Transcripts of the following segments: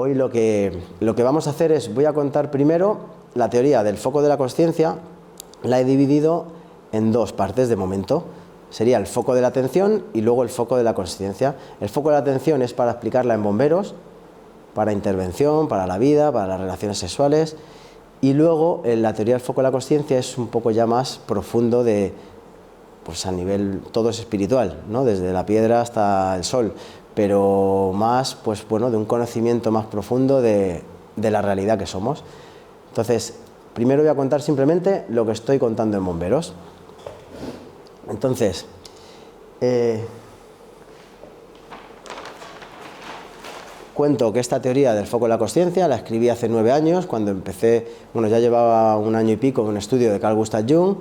Hoy lo que vamos a hacer es, voy a contar primero la teoría del foco de la consciencia. La he dividido en dos partes de momento. Sería el foco de la atención y luego el foco de la consciencia. El foco de la atención es para explicarla en bomberos, para intervención, para la vida, para las relaciones sexuales. Y luego la teoría del foco de la consciencia es un poco ya más profundo pues a nivel, todo es espiritual, ¿no? Desde la piedra hasta el sol, pero más, pues bueno, de un conocimiento más profundo de la realidad que somos. Entonces, primero voy a contar simplemente lo que estoy contando en bomberos. Entonces, cuento que esta teoría del foco de la consciencia la escribí hace 9 años, cuando empecé, bueno, ya llevaba 1 año y pico en un estudio de Carl Gustav Jung.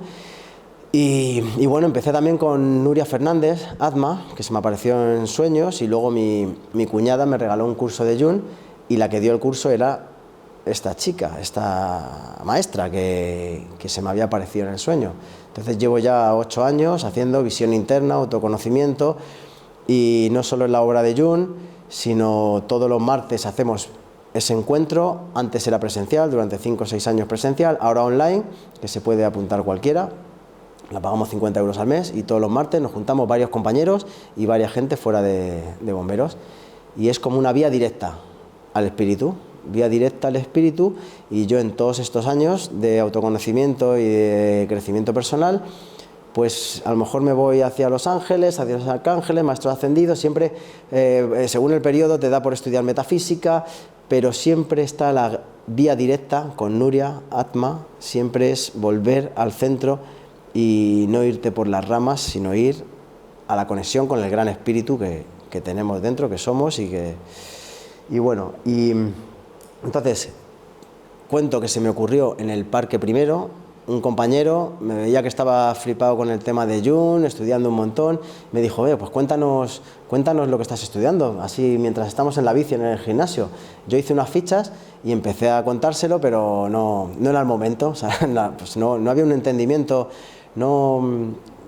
Y bueno, empecé también con Nuria Fernández, Atma, que se me apareció en sueños, y luego mi cuñada me regaló un curso de Jung, y la que dio el curso era esta chica, esta maestra que se me había aparecido en el sueño. Entonces llevo ya 8 años haciendo visión interna, autoconocimiento, y no solo en la obra de Jung, sino todos los martes hacemos ese encuentro. Antes era presencial, durante 5 o 6 años presencial, ahora online, que se puede apuntar cualquiera. La pagamos 50 euros al mes, y todos los martes nos juntamos varios compañeros y varias gente fuera de bomberos, y es como una vía directa al espíritu, y yo en todos estos años de autoconocimiento y de crecimiento personal, pues a lo mejor me voy hacia los ángeles, hacia los arcángeles, maestros ascendidos, siempre según el periodo te da por estudiar metafísica, pero siempre está la vía directa con Nuria, Atma, siempre es volver al centro y no irte por las ramas, sino ir a la conexión con el gran espíritu que tenemos dentro, que somos y bueno, entonces cuento que se me ocurrió en el parque primero. Un compañero me veía que estaba flipado con el tema de Jung, estudiando un montón, me dijo, pues cuéntanos lo que estás estudiando, así mientras estamos en la bici en el gimnasio. Yo hice unas fichas y empecé a contárselo, pero no era el momento, o sea, pues no había un entendimiento, no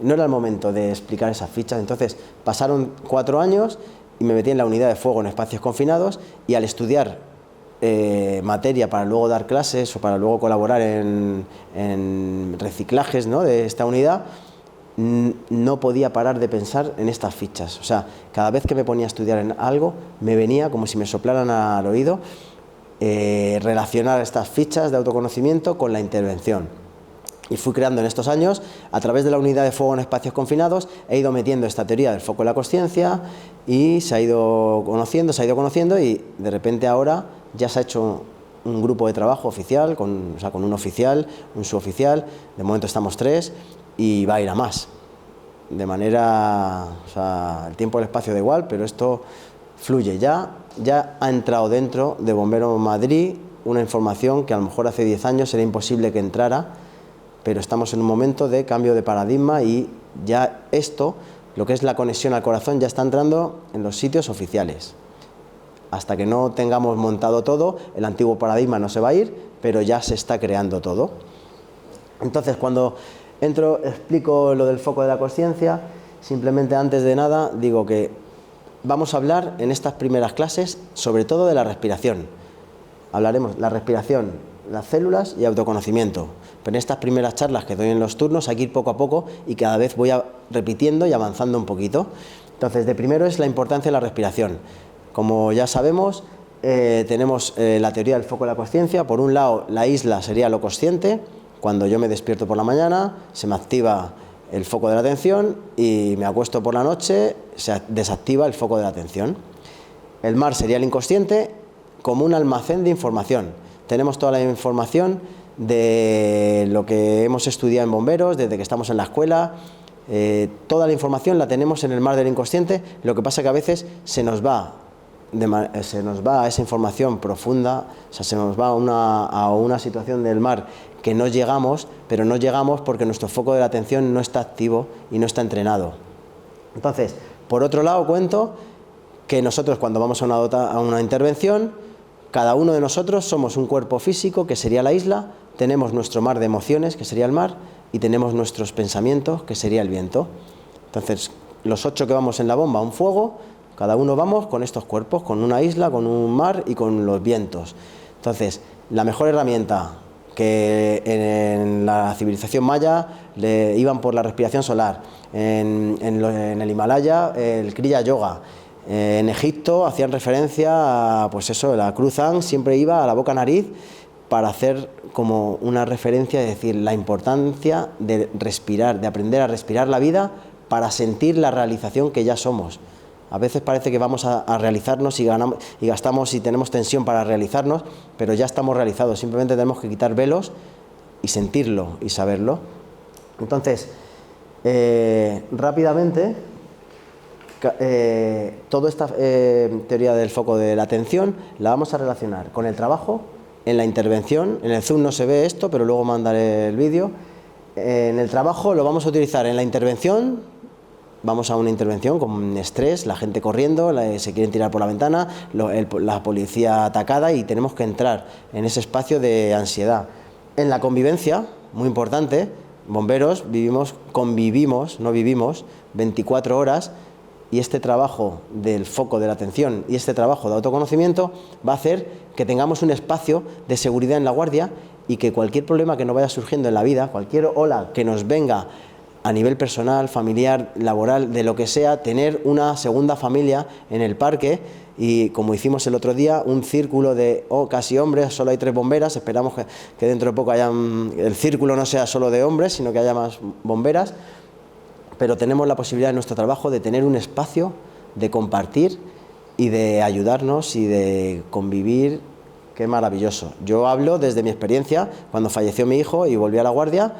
era el momento de explicar esas fichas. Entonces pasaron 4 años y me metí en la unidad de fuego en espacios confinados, y al estudiar materia para luego dar clases o para luego colaborar en reciclajes, ¿no?, de esta unidad, no podía parar de pensar en estas fichas. O sea, cada vez que me ponía a estudiar en algo, me venía como si me soplaran al oído relacionar estas fichas de autoconocimiento con la intervención. Y fui creando en estos años, a través de la unidad de fuego en espacios confinados, he ido metiendo esta teoría del foco de la consciencia, y se ha ido conociendo, y de repente ahora ya se ha hecho un grupo de trabajo oficial, con un oficial, un suboficial, de momento estamos 3, y va a ir a más. De manera, el tiempo y el espacio da igual, pero esto fluye. Ya ha entrado dentro de Bombero Madrid una información que a lo mejor hace 10 años era imposible que entrara, pero estamos en un momento de cambio de paradigma, y ya esto, lo que es la conexión al corazón, ya está entrando en los sitios oficiales. Hasta que no tengamos montado todo, el antiguo paradigma no se va a ir, pero ya se está creando todo. Entonces, cuando explico lo del foco de la consciencia, simplemente antes de nada digo que vamos a hablar en estas primeras clases sobre todo de la respiración. Hablaremos de la respiración, las células y autoconocimiento. Pero en estas primeras charlas que doy en los turnos hay que ir poco a poco, y cada vez voy repitiendo y avanzando un poquito. Entonces, de primero es la importancia de la respiración. Como ya sabemos, tenemos la teoría del foco de la consciencia. Por un lado, la isla sería lo consciente. Cuando yo me despierto por la mañana, se me activa el foco de la atención, y me acuesto por la noche, se desactiva el foco de la atención. El mar sería el inconsciente, como un almacén de información. Tenemos toda la información de lo que hemos estudiado en bomberos, desde que estamos en la escuela. Toda la información la tenemos en el mar del inconsciente. Lo que pasa es que a veces se nos va esa información profunda, se nos va a una situación del mar que no llegamos, pero no llegamos porque nuestro foco de la atención no está activo y no está entrenado. Entonces, por otro lado, cuento que nosotros, cuando vamos a una intervención, cada uno de nosotros somos un cuerpo físico, que sería la isla, tenemos nuestro mar de emociones, que sería el mar, y tenemos nuestros pensamientos, que sería el viento. Entonces, los 8 que vamos en la bomba, un fuego, Cada uno vamos con estos cuerpos, con una isla, con un mar y con los vientos. Entonces, la mejor herramienta que en la civilización maya le iban por la respiración solar, en el Himalaya el Kriya Yoga, en Egipto hacían referencia a, pues eso, la Cruzan siempre iba a la boca-nariz para hacer como una referencia, es decir, la importancia de respirar, de aprender a respirar la vida para sentir la realización que ya somos. A veces parece que vamos a realizarnos y gastamos y tenemos tensión para realizarnos, pero ya estamos realizados, simplemente tenemos que quitar velos y sentirlo y saberlo. Entonces, rápidamente, toda esta teoría del foco de la atención la vamos a relacionar con el trabajo, en la intervención. En el Zoom no se ve esto, pero luego mandaré el vídeo. En el trabajo lo vamos a utilizar en la intervención. Vamos a una intervención con estrés, la gente corriendo, se quieren tirar por la ventana, la policía atacada, y tenemos que entrar en ese espacio de ansiedad. En la convivencia, muy importante, bomberos convivimos, no vivimos, 24 horas, y este trabajo del foco de la atención y este trabajo de autoconocimiento va a hacer que tengamos un espacio de seguridad en la guardia y que cualquier problema que nos vaya surgiendo en la vida, cualquier ola que nos venga a nivel personal, familiar, laboral, de lo que sea, tener una segunda familia en el parque, y como hicimos el otro día, un círculo de casi hombres, solo hay 3 bomberas, esperamos que dentro de poco el círculo no sea solo de hombres, sino que haya más bomberas, pero tenemos la posibilidad en nuestro trabajo de tener un espacio de compartir y de ayudarnos y de convivir. Qué maravilloso. Yo hablo desde mi experiencia, cuando falleció mi hijo y volví a la guardia,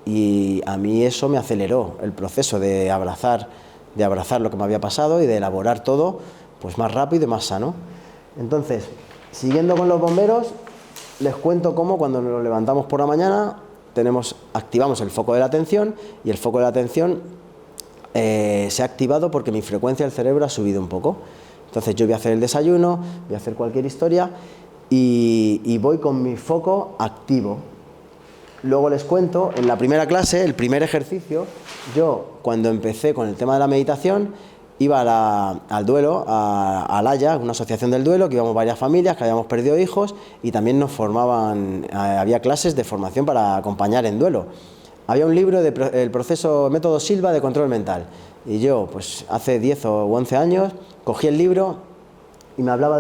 y a mí eso me aceleró el proceso de abrazar lo que me había pasado y de elaborar todo pues más rápido y más sano. Entonces, siguiendo con los bomberos, les cuento cómo cuando nos levantamos por la mañana activamos el foco de la atención, y el foco de la atención se ha activado porque mi frecuencia del cerebro ha subido un poco. Entonces yo voy a hacer el desayuno, voy a hacer cualquier historia y voy con mi foco activo. Luego les cuento, en la primera clase, el primer ejercicio, yo cuando empecé con el tema de la meditación, iba al duelo, a Alaya, una asociación del duelo, que íbamos varias familias que habíamos perdido hijos, y también nos formaban, había clases de formación para acompañar en duelo. Había un libro del proceso Método Silva de control mental, y yo, pues hace 10 o 11 años, cogí el libro y me hablaba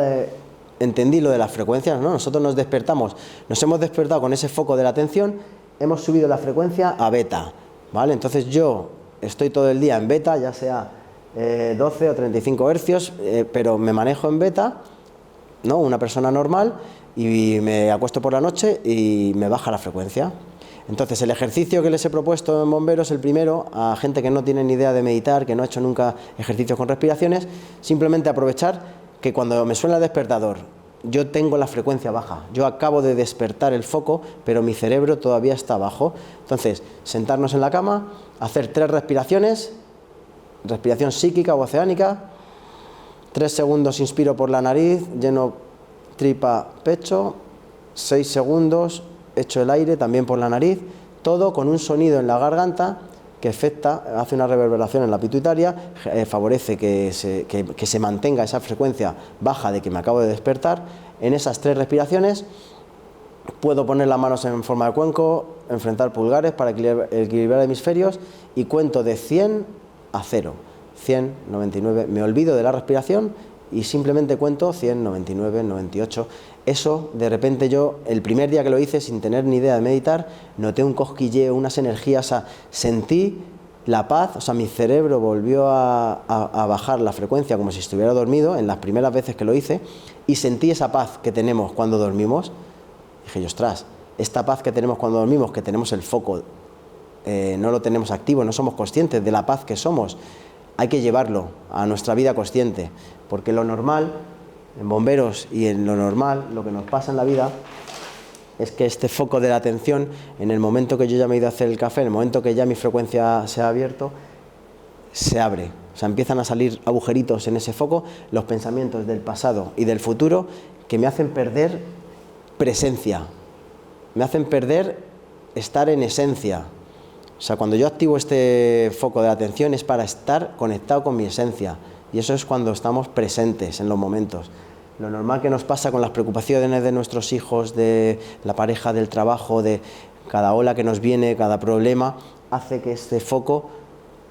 entendí lo de las frecuencias, ¿no? Nosotros nos hemos despertado con ese foco de la atención, hemos subido la frecuencia a beta, ¿vale? Entonces yo estoy todo el día en beta, ya sea 12 o 35 hercios, pero me manejo en beta, ¿no? Una persona normal, y me acuesto por la noche y me baja la frecuencia. Entonces el ejercicio que les he propuesto en bomberos, el primero, a gente que no tiene ni idea de meditar, que no ha hecho nunca ejercicios con respiraciones, simplemente aprovechar que cuando me suena el despertador, yo tengo la frecuencia baja, yo acabo de despertar el foco, pero mi cerebro todavía está bajo. Entonces, sentarnos en la cama, hacer 3 respiraciones, respiración psíquica o oceánica, 3 segundos inspiro por la nariz, lleno tripa, pecho, 6 segundos, echo el aire también por la nariz, todo con un sonido en la garganta que hace una reverberación en la pituitaria, favorece que se mantenga esa frecuencia baja de que me acabo de despertar. En esas 3 respiraciones puedo poner las manos en forma de cuenco, enfrentar pulgares para equilibrar hemisferios, y cuento de 100 a 0. 100, 99, me olvido de la respiración y simplemente cuento 100, 99, 98. Eso, de repente yo, el primer día que lo hice sin tener ni idea de meditar, noté un cosquilleo, unas energías, sentí la paz, o sea, mi cerebro volvió a bajar la frecuencia como si estuviera dormido en las primeras veces que lo hice, y sentí esa paz que tenemos cuando dormimos. Dije yo, ostras, esta paz que tenemos cuando dormimos, que tenemos el foco, no lo tenemos activo, no somos conscientes de la paz que somos, hay que llevarlo a nuestra vida consciente, porque lo normal, en bomberos y en lo normal, lo que nos pasa en la vida es que este foco de la atención, en el momento que yo ya me he ido a hacer el café, en el momento que ya mi frecuencia se ha abierto, se abre. O sea, empiezan a salir agujeritos en ese foco, los pensamientos del pasado y del futuro, que me hacen perder presencia, me hacen perder estar en esencia. O sea, cuando yo activo este foco de la atención es para estar conectado con mi esencia. y eso es cuando estamos presentes en los momentos. Lo normal que nos pasa con las preocupaciones de nuestros hijos, de la pareja, del trabajo, de cada ola que nos viene, cada problema, hace que este foco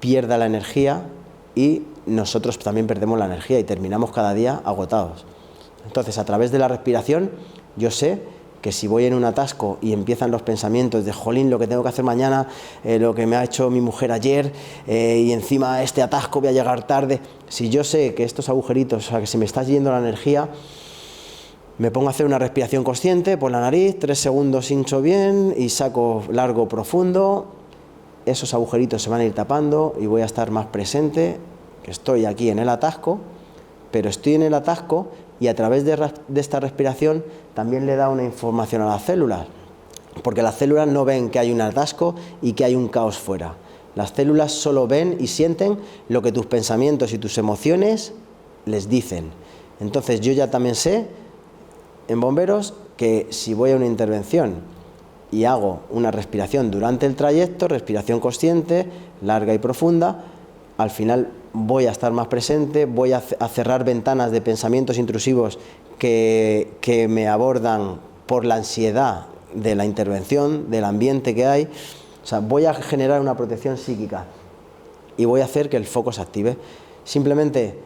pierda la energía y nosotros también perdemos la energía y terminamos cada día agotados. Entonces, a través de la respiración, yo sé que si voy en un atasco y empiezan los pensamientos de jolín, lo que tengo que hacer mañana, lo que me ha hecho mi mujer ayer, y encima este atasco voy a llegar tarde, si yo sé que estos agujeritos, o sea, que se me está yendo la energía, me pongo a hacer una respiración consciente por la nariz, 3 segundos hincho bien y saco largo, profundo, esos agujeritos se van a ir tapando y voy a estar más presente, que estoy aquí en el atasco, pero estoy en el atasco y a través de esta respiración también le da una información a las células, porque las células no ven que hay un atasco y que hay un caos fuera. Las células solo ven y sienten lo que tus pensamientos y tus emociones les dicen. Entonces yo ya también sé, en bomberos, que si voy a una intervención y hago una respiración durante el trayecto, respiración consciente, larga y profunda, al final voy a estar más presente, voy a cerrar ventanas de pensamientos intrusivos que me abordan por la ansiedad de la intervención, del ambiente que hay. O sea, voy a generar una protección psíquica y voy a hacer que el foco se active. Simplemente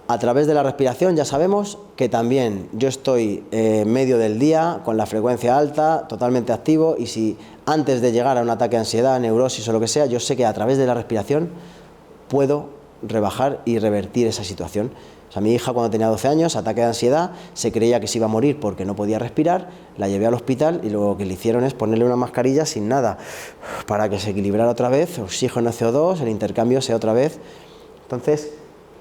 a través de la respiración ya sabemos que también yo estoy en medio del día con la frecuencia alta, totalmente activo, y si antes de llegar a un ataque de ansiedad, neurosis o lo que sea, yo sé que a través de la respiración puedo rebajar y revertir esa situación. O sea, mi hija cuando tenía 12 años, ataque de ansiedad, se creía que se iba a morir porque no podía respirar, la llevé al hospital y lo que le hicieron es ponerle una mascarilla sin nada, para que se equilibrara otra vez, oxígeno, CO2, el intercambio sea otra vez. Entonces,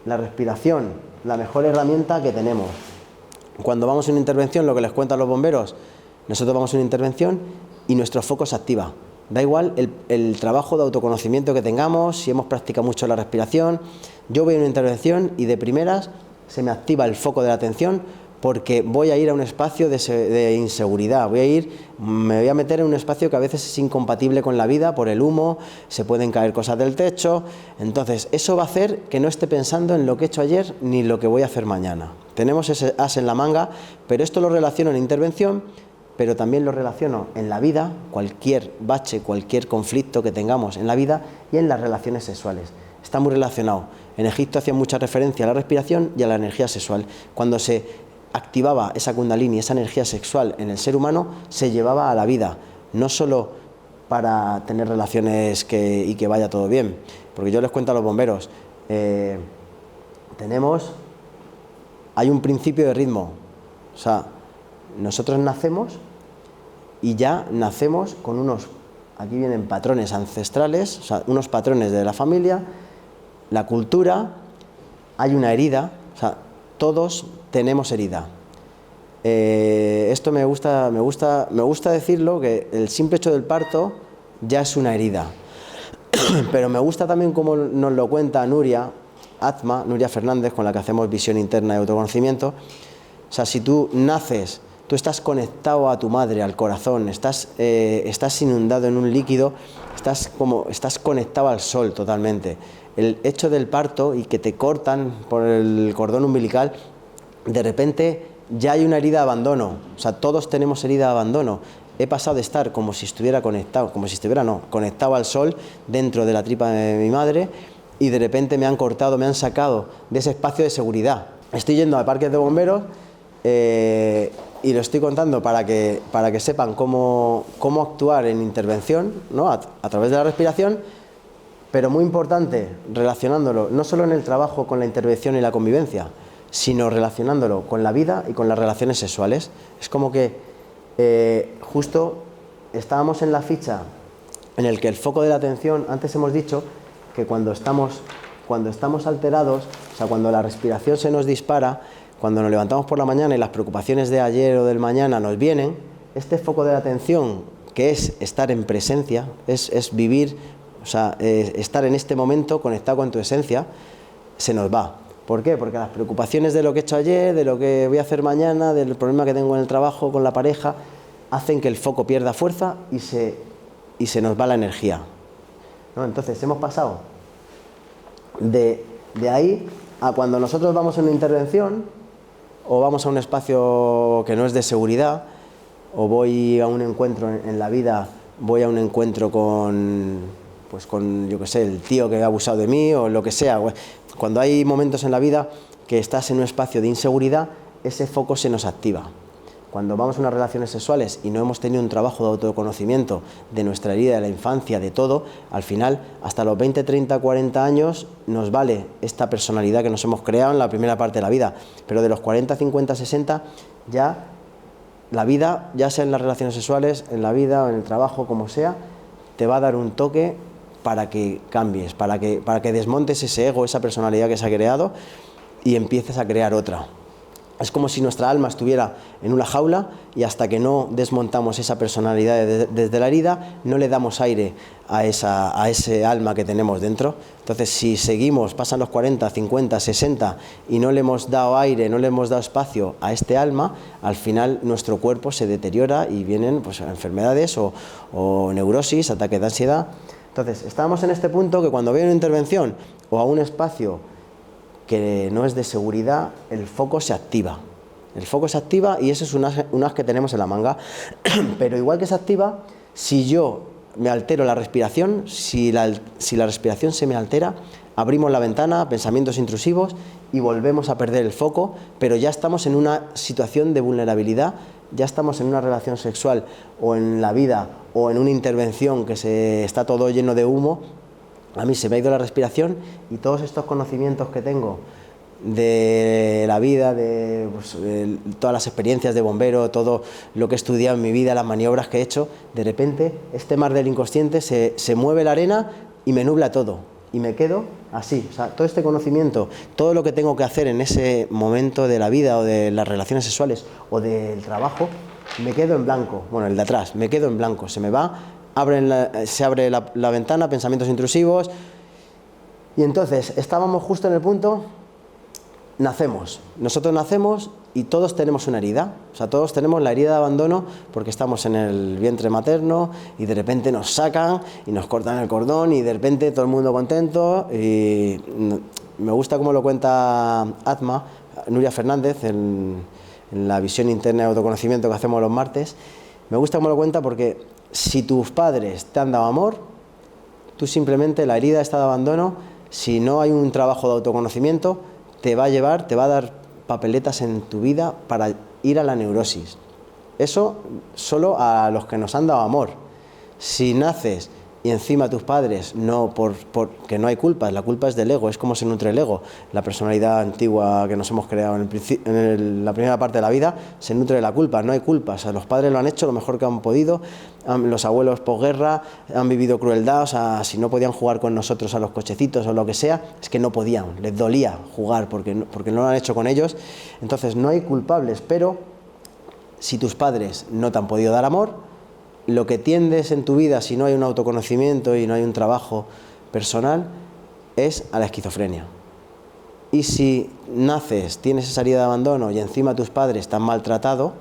la respiración, la mejor herramienta que tenemos. Cuando vamos a una intervención, lo que les cuentan los bomberos, nosotros vamos a una intervención y nuestro foco se activa. Da igual el trabajo de autoconocimiento que tengamos, si hemos practicado mucho la respiración. Yo voy a una intervención y de primeras se me activa el foco de la atención porque voy a ir a un espacio de inseguridad, me voy a meter en un espacio que a veces es incompatible con la vida por el humo, se pueden caer cosas del techo. Entonces eso va a hacer que no esté pensando en lo que he hecho ayer ni lo que voy a hacer mañana. Tenemos ese as en la manga, pero esto lo relaciono en intervención, pero también lo relaciono en la vida, cualquier bache, cualquier conflicto que tengamos en la vida, y en las relaciones sexuales. Está muy relacionado. En Egipto hacían mucha referencia a la respiración y a la energía sexual. Cuando se activaba esa kundalini, esa energía sexual en el ser humano, se llevaba a la vida, no solo para tener relaciones y que vaya todo bien. Porque yo les cuento a los bomberos, hay un principio de ritmo. O sea, nosotros nacemos y ya nacemos con aquí vienen patrones ancestrales, o sea, unos patrones de la familia, la cultura, hay una herida, o sea, todos tenemos herida. Esto me gusta decirlo, que el simple hecho del parto ya es una herida. Pero me gusta también como nos lo cuenta Nuria Fernández, con la que hacemos visión interna y autoconocimiento. O sea, si tú naces, tú estás conectado a tu madre, al corazón, estás inundado en un líquido, estás conectado al sol totalmente. El hecho del parto y que te cortan por el cordón umbilical, de repente ya hay una herida de abandono. O sea, todos tenemos herida de abandono. He pasado de estar como si estuviera conectado, conectado al sol dentro de la tripa de mi madre, y de repente me han cortado, me han sacado de ese espacio de seguridad. Estoy yendo a parques de bomberos y lo estoy contando para que sepan cómo actuar en intervención, ¿no? a través de la respiración, pero muy importante, relacionándolo no solo en el trabajo con la intervención y la convivencia, sino relacionándolo con la vida y con las relaciones sexuales. Es como que justo estábamos en la ficha en el que el foco de la atención, antes hemos dicho que cuando estamos alterados, o sea, cuando la respiración se nos dispara, cuando nos levantamos por la mañana y las preocupaciones de ayer o del mañana nos vienen, este foco de la atención, que es estar en presencia, es vivir, o sea, estar en este momento conectado con tu esencia, se nos va. ¿Por qué? Porque las preocupaciones de lo que he hecho ayer, de lo que voy a hacer mañana, del problema que tengo en el trabajo, con la pareja, hacen que el foco pierda fuerza y se nos va la energía, ¿no? Entonces hemos pasado de ahí a cuando nosotros vamos a una intervención o vamos a un espacio que no es de seguridad, o voy a un encuentro en la vida, voy a un encuentro con, pues con, yo qué sé, el tío que ha abusado de mí o lo que sea. Cuando hay momentos en la vida que estás en un espacio de inseguridad, ese foco se nos activa. Cuando vamos a unas relaciones sexuales y no hemos tenido un trabajo de autoconocimiento de nuestra herida, de la infancia, de todo, al final, hasta los 20, 30, 40 años, nos vale esta personalidad que nos hemos creado en la primera parte de la vida. Pero de los 40, 50, 60, ya la vida, ya sea en las relaciones sexuales, en la vida o en el trabajo, como sea, te va a dar un toque para que cambies, para que desmontes ese ego, esa personalidad que se ha creado y empieces a crear otra. Es como si nuestra alma estuviera en una jaula y hasta que no desmontamos esa personalidad desde la herida, no le damos aire a ese alma que tenemos dentro. Entonces, si seguimos, pasan los 40, 50, 60 y no le hemos dado aire, no le hemos dado espacio a este alma, al final nuestro cuerpo se deteriora y vienen pues, enfermedades o neurosis, ataques de ansiedad. Entonces, estamos en este punto que cuando voy a una intervención o a un espacio que no es de seguridad, el foco se activa. El foco se activa y ese es un as que tenemos en la manga. Pero igual que se activa, si yo me altero la respiración, si la respiración se me altera, abrimos la ventana, pensamientos intrusivos y volvemos a perder el foco, pero ya estamos en una situación de vulnerabilidad, ya estamos en una relación sexual o en la vida o en una intervención que está todo lleno de humo. A mí se me ha ido la respiración y todos estos conocimientos que tengo de la vida, de todas las experiencias de bombero, todo lo que he estudiado en mi vida, las maniobras que he hecho, de repente este mar del inconsciente se mueve la arena y me nubla todo. Y me quedo así. O sea, todo este conocimiento, todo lo que tengo que hacer en ese momento de la vida o de las relaciones sexuales o del trabajo, me quedo en blanco. Bueno, el de atrás, me quedo en blanco. Se me va. Se abre la ventana, pensamientos intrusivos, y entonces estábamos justo en el punto, nosotros nacemos y todos tenemos una herida, o sea, todos tenemos la herida de abandono porque estamos en el vientre materno y de repente nos sacan y nos cortan el cordón y de repente todo el mundo contento. Y me gusta cómo lo cuenta Atma, Nuria Fernández, en la visión interna de autoconocimiento que hacemos los martes. Me gusta cómo lo cuenta porque si tus padres te han dado amor, tú simplemente la herida está de abandono, si no hay un trabajo de autoconocimiento, te va a dar papeletas en tu vida para ir a la neurosis. Eso solo a los que nos han dado amor. Si naces y encima tus padres, porque no hay culpa, la culpa es del ego, es como se nutre el ego. La personalidad antigua que nos hemos creado en la primera parte de la vida se nutre de la culpa, no hay culpa. O sea, los padres lo han hecho lo mejor que han podido, los abuelos posguerra han vivido crueldad, o sea, si no podían jugar con nosotros a los cochecitos o lo que sea, es que no podían, les dolía jugar porque no lo han hecho con ellos. Entonces no hay culpables, pero si tus padres no te han podido dar amor, lo que tiendes en tu vida, si no hay un autoconocimiento y no hay un trabajo personal, es a la esquizofrenia. Y si naces, tienes esa herida de abandono y encima tus padres te han maltratado,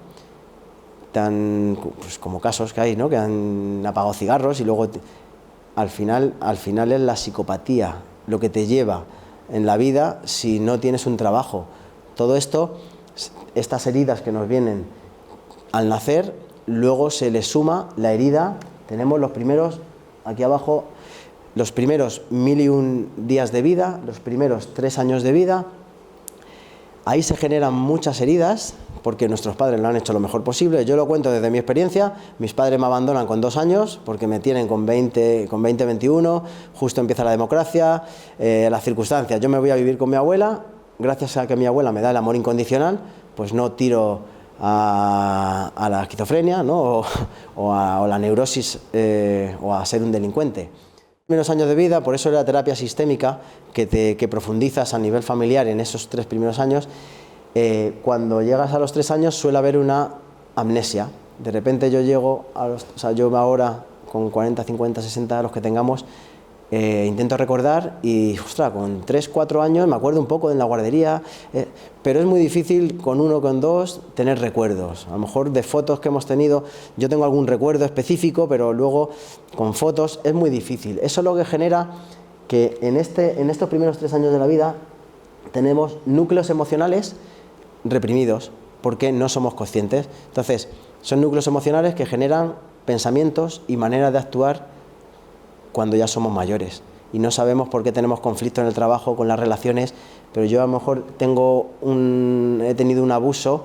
pues como casos que hay, ¿no?, que han apagado cigarros y luego al final es la psicopatía lo que te lleva en la vida si no tienes un trabajo. Todo esto, estas heridas que nos vienen al nacer, luego se le suma la herida. Tenemos los primeros, aquí abajo, los primeros 1001 días de vida, los primeros 3 años de vida. Ahí se generan muchas heridas porque nuestros padres lo han hecho lo mejor posible. Yo lo cuento desde mi experiencia. Mis padres me abandonan con 2 años porque me tienen con 20, 21, justo empieza la democracia, las circunstancias. Yo me voy a vivir con mi abuela, gracias a que mi abuela me da el amor incondicional, pues no tiro a la esquizofrenia, ¿no?, o a la neurosis, o a ser un delincuente. Primeros años de vida, por eso la terapia sistémica, que profundizas a nivel familiar en esos 3 primeros años, cuando llegas a los 3 años suele haber una amnesia. De repente yo llego yo ahora con 40, 50, 60, los que tengamos, intento recordar y, ostras, con 3, 4 años me acuerdo un poco de la guardería, pero es muy difícil con 1, con 2 tener recuerdos. A lo mejor de fotos que hemos tenido, yo tengo algún recuerdo específico, pero luego con fotos es muy difícil. Eso es lo que genera que en estos primeros 3 años de la vida tenemos núcleos emocionales reprimidos porque no somos conscientes. Entonces, son núcleos emocionales que generan pensamientos y maneras de actuar cuando ya somos mayores. Y no sabemos por qué tenemos conflictos en el trabajo, con las relaciones, pero yo a lo mejor he tenido un abuso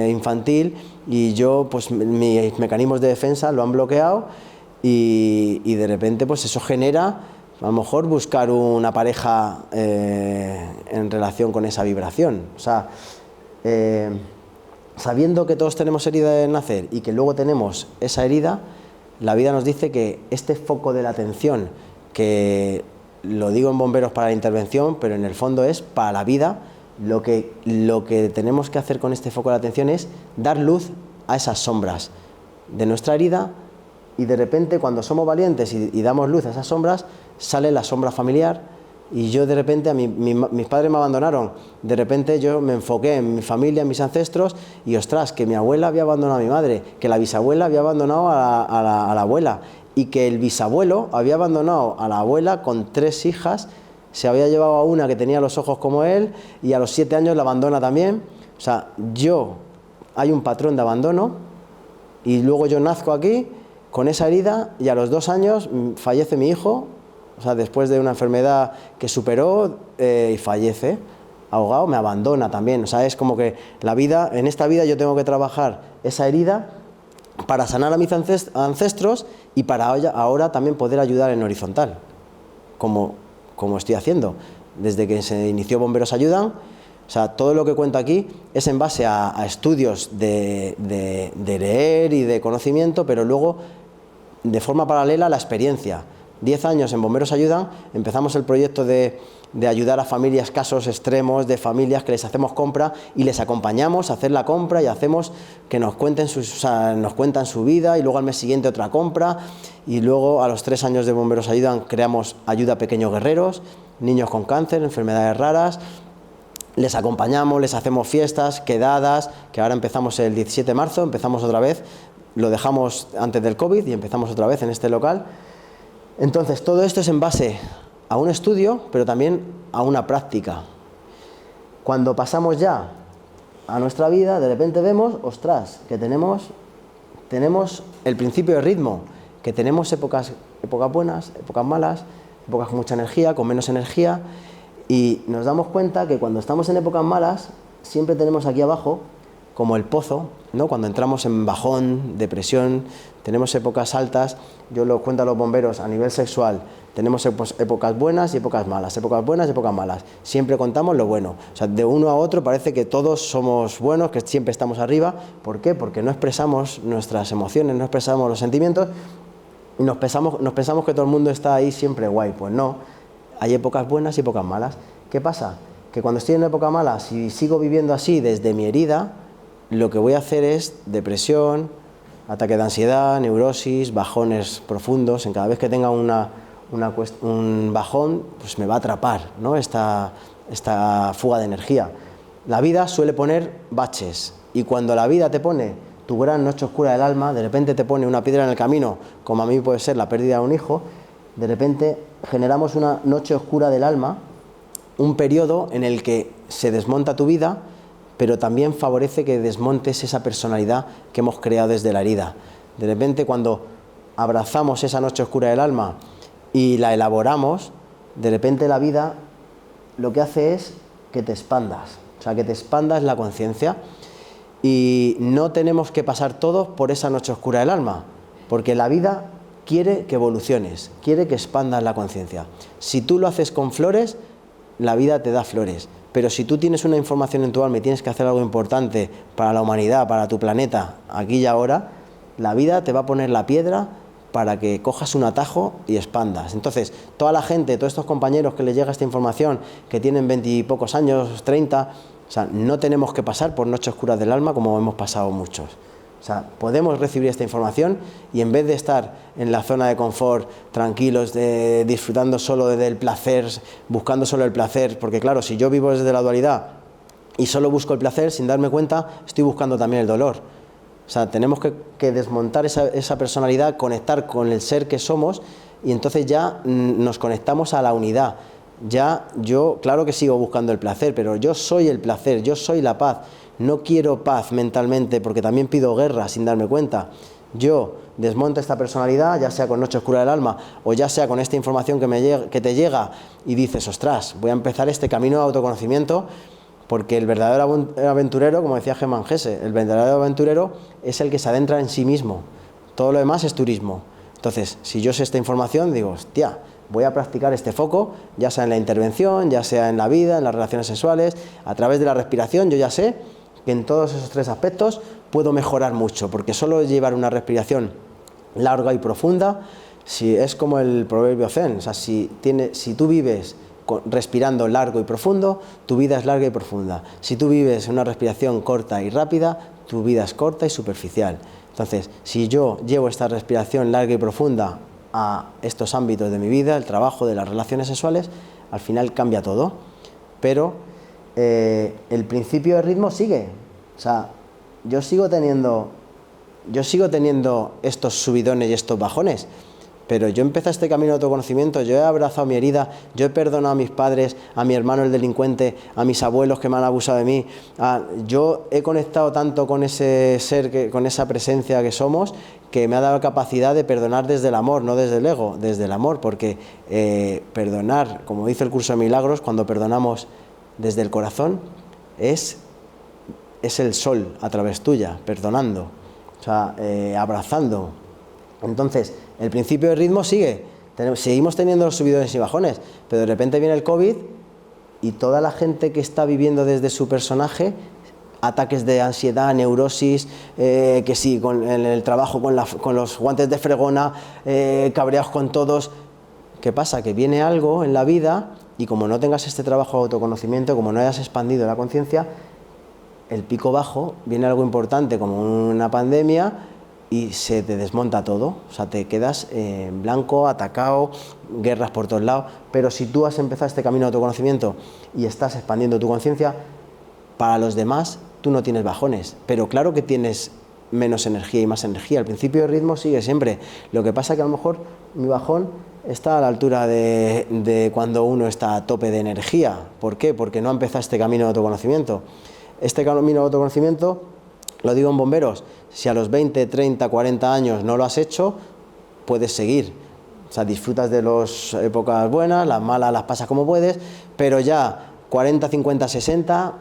infantil y yo, pues mis mecanismos de defensa lo han bloqueado y de repente pues eso genera a lo mejor buscar una pareja en relación con esa vibración. O sea, sabiendo que todos tenemos herida de nacer y que luego tenemos esa herida, la vida nos dice que este foco de la atención, que lo digo en bomberos para la intervención, pero en el fondo es para la vida, lo que tenemos que hacer con este foco de la atención es dar luz a esas sombras de nuestra herida, y de repente cuando somos valientes y damos luz a esas sombras, sale la sombra familiar. Y yo de repente, mis padres me abandonaron, de repente yo me enfoqué en mi familia, en mis ancestros, y ostras, que mi abuela había abandonado a mi madre, que la bisabuela había abandonado a la abuela, y que el bisabuelo había abandonado a la abuela con 3 hijas, se había llevado a una que tenía los ojos como él, y a los 7 años la abandona también. O sea, hay un patrón de abandono, y luego yo nazco aquí con esa herida, y a los 2 años fallece mi hijo. O sea, después de una enfermedad que superó y fallece, ahogado, me abandona también. O sea, es como que en esta vida yo tengo que trabajar esa herida para sanar a mis ancestros y para ahora también poder ayudar en horizontal, como estoy haciendo. Desde que se inició Bomberos Ayudan, o sea, todo lo que cuento aquí es en base a estudios de leer y de conocimiento, pero luego de forma paralela a la experiencia. 10 años en Bomberos Ayudan, empezamos el proyecto de ayudar a familias, casos extremos de familias que les hacemos compra y les acompañamos a hacer la compra y hacemos que nos cuentan su vida, y luego al mes siguiente otra compra, y luego a los 3 años de Bomberos Ayudan creamos Ayuda a Pequeños Guerreros, niños con cáncer, enfermedades raras. Les acompañamos, les hacemos fiestas, quedadas, que ahora empezamos el 17 de marzo, empezamos otra vez, lo dejamos antes del COVID y empezamos otra vez en este local. Entonces, todo esto es en base a un estudio, pero también a una práctica. Cuando pasamos ya a nuestra vida, de repente vemos, ostras, que tenemos el principio de ritmo, que tenemos épocas buenas, épocas malas, épocas con mucha energía, con menos energía, y nos damos cuenta que cuando estamos en épocas malas, siempre tenemos aquí abajo como el pozo, ¿no? Cuando entramos en bajón, depresión, tenemos épocas altas. Yo lo cuento a los bomberos a nivel sexual, tenemos épocas buenas y épocas malas, épocas buenas y épocas malas. Siempre contamos lo bueno. O sea, de uno a otro parece que todos somos buenos, que siempre estamos arriba. ¿Por qué? Porque no expresamos nuestras emociones, no expresamos los sentimientos y nos pensamos que todo el mundo está ahí siempre guay. Pues no, hay épocas buenas y épocas malas. ¿Qué pasa? Que cuando estoy en época mala, si sigo viviendo así desde mi herida, lo que voy a hacer es depresión, ataque de ansiedad, neurosis, bajones profundos. En cada vez que tenga un bajón, pues me va a atrapar, ¿no? esta fuga de energía. La vida suele poner baches, y cuando la vida te pone tu gran noche oscura del alma, de repente te pone una piedra en el camino, como a mí puede ser la pérdida de un hijo, de repente generamos una noche oscura del alma, un periodo en el que se desmonta tu vida, pero también favorece que desmontes esa personalidad que hemos creado desde la herida. De repente, cuando abrazamos esa noche oscura del alma y la elaboramos, de repente la vida lo que hace es que te expandas, o sea, que te expandas la conciencia, y no tenemos que pasar todos por esa noche oscura del alma, porque la vida quiere que evoluciones, quiere que expandas la conciencia. Si tú lo haces con flores, la vida te da flores. Pero si tú tienes una información en tu alma y tienes que hacer algo importante para la humanidad, para tu planeta, aquí y ahora, la vida te va a poner la piedra para que cojas un atajo y expandas. Entonces, toda la gente, todos estos compañeros que les llega esta información, que tienen 20 y pocos años, 30, o sea, no tenemos que pasar por noches oscuras del alma como hemos pasado muchos. O sea, podemos recibir esta información y en vez de estar en la zona de confort, tranquilos, disfrutando solo del placer, buscando solo el placer, porque claro, si yo vivo desde la dualidad y solo busco el placer, sin darme cuenta, estoy buscando también el dolor. O sea, tenemos que desmontar esa personalidad, conectar con el ser que somos, y entonces ya nos conectamos a la unidad. ya yo, claro que sigo buscando el placer, pero yo soy el placer, yo soy la paz. No quiero paz mentalmente porque también pido guerra sin darme cuenta. Yo desmonto esta personalidad, ya sea con Noche Oscura del Alma o ya sea con esta información que te llega y dices, ostras, voy a empezar este camino de autoconocimiento, porque el verdadero aventurero, como decía Germán Hesse, el verdadero aventurero es el que se adentra en sí mismo. Todo lo demás es turismo. Entonces, si yo sé esta información, digo, hostia, voy a practicar este foco, ya sea en la intervención, ya sea en la vida, en las relaciones sexuales, a través de la respiración. Yo ya sé que en todos esos 3 aspectos puedo mejorar mucho, porque solo llevar una respiración larga y profunda, si es como el proverbio zen, o sea, si tú vives respirando largo y profundo, tu vida es larga y profunda. Si tú vives una respiración corta y rápida, tu vida es corta y superficial. Entonces, si yo llevo esta respiración larga y profunda a estos ámbitos de mi vida, el trabajo, de las relaciones sexuales, al final cambia todo. Pero el principio de ritmo sigue. O sea, yo sigo teniendo estos subidones y estos bajones, pero yo empecé este camino de autoconocimiento, yo he abrazado mi herida, yo he perdonado a mis padres, a mi hermano el delincuente, a mis abuelos que me han abusado de mí, yo he conectado tanto con ese ser, con esa presencia que somos, que me ha dado capacidad de perdonar desde el amor, no desde el ego, desde el amor, porque perdonar, como dice el curso de milagros, cuando perdonamos desde el corazón, es el sol a través tuya, perdonando, o sea, abrazando. Entonces, el principio de ritmo sigue. Seguimos teniendo los subidones y bajones, pero de repente viene el COVID y toda la gente que está viviendo desde su personaje, ataques de ansiedad, neurosis, que sí, en el trabajo con los guantes de fregona, cabreados con todos. ¿Qué pasa? Que viene algo en la vida y como no tengas este trabajo de autoconocimiento, como no hayas expandido la conciencia, el pico bajo, viene algo importante como una pandemia y se te desmonta todo, o sea, te quedas en blanco, atacado, guerras por todos lados. Pero si tú has empezado este camino de autoconocimiento y estás expandiendo tu conciencia, para los demás tú no tienes bajones, pero claro que tienes menos energía y más energía. El principio de ritmo sigue siempre. Lo que pasa que a lo mejor mi bajón está a la altura de cuando uno está a tope de energía. ¿Por qué? Porque no ha empezado este camino de autoconocimiento. Este camino de autoconocimiento, lo digo en bomberos, si a los 20, 30, 40 años no lo has hecho, puedes seguir. O sea, disfrutas de las épocas buenas, las malas las pasas como puedes, pero ya 40, 50, 60,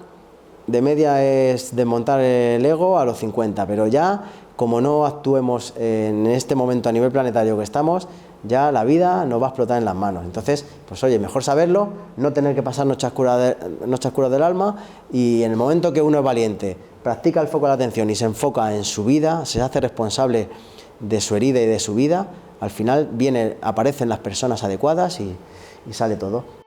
de media es desmontar el ego a los 50, pero ya, como no actuemos en este momento a nivel planetario que estamos, ya la vida nos va a explotar en las manos. Entonces, pues oye, mejor saberlo, no tener que pasar noches oscuras del alma, y en el momento que uno es valiente, practica el foco de la atención y se enfoca en su vida, se hace responsable de su herida y de su vida, al final aparecen las personas adecuadas y sale todo.